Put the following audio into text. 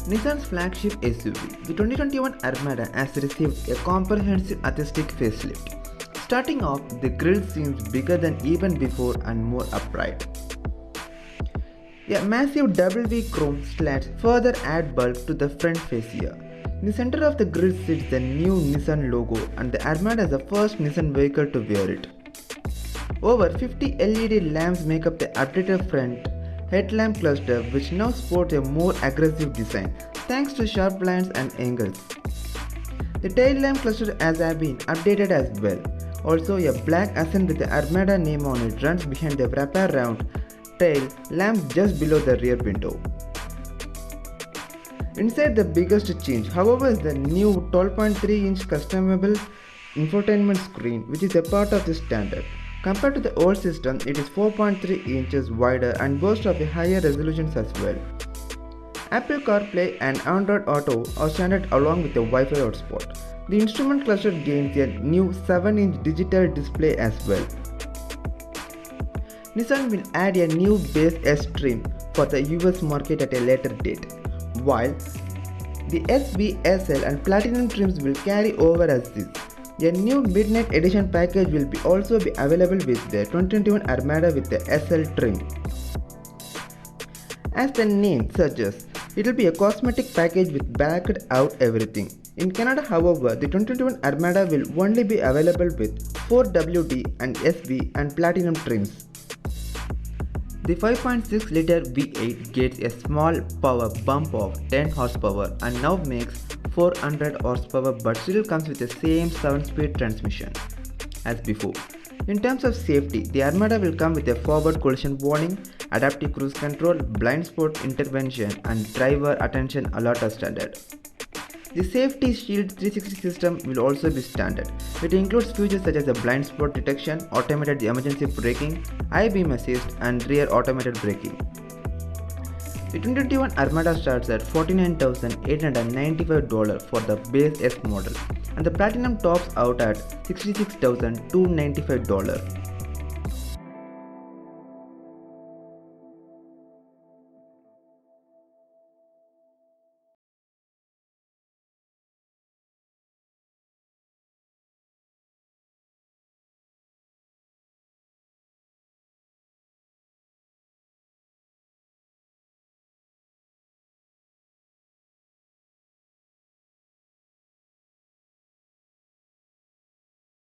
Nissan's flagship SUV, the 2021 Armada, has received a comprehensive aesthetic facelift. Starting off, the grille seems bigger than even before and more upright. A massive double-V chrome slats further add bulk to the front fascia. In the center of the grille sits the new Nissan logo, and the Armada is the first Nissan vehicle to wear it. Over 50 LED lamps make up the updated front headlamp cluster, which now sports a more aggressive design thanks to sharp lines and angles. The tail lamp cluster has been updated as well. Also, a black accent with the Armada name on it runs behind the wraparound tail lamp just below the rear window. Inside, the biggest change, however, is the new 12.3-inch customizable infotainment screen, which is a part of the standard. Compared to the old system, it is 4.3 inches wider and boasts of a higher resolutions as well. Apple CarPlay and Android Auto are standard along with the Wi-Fi hotspot. The instrument cluster gains a new 7-inch digital display as well. Nissan will add a new base S trim for the US market at a later date, while the SB, SL and Platinum trims will carry over as this. A new Midnight Edition package will also be available with the 2021 Armada with the SL trim. As the name suggests, it will be a cosmetic package with backed out everything. In Canada, however, the 2021 Armada will only be available with 4WD and SB and Platinum trims. The 5.6-liter V8 gets a small power bump of 10 horsepower and now makes 400 horsepower, but still comes with the same 7-speed transmission as before. In terms of safety, the Armada will come with a forward collision warning, adaptive cruise control, blind spot intervention and driver attention alert as standard. The Safety Shield 360 system will also be standard. It includes features such as the blind spot detection, automated emergency braking, high beam assist and rear automated braking. The 2021 Armada starts at $49,895 for the base S model, and the Platinum tops out at $66,295.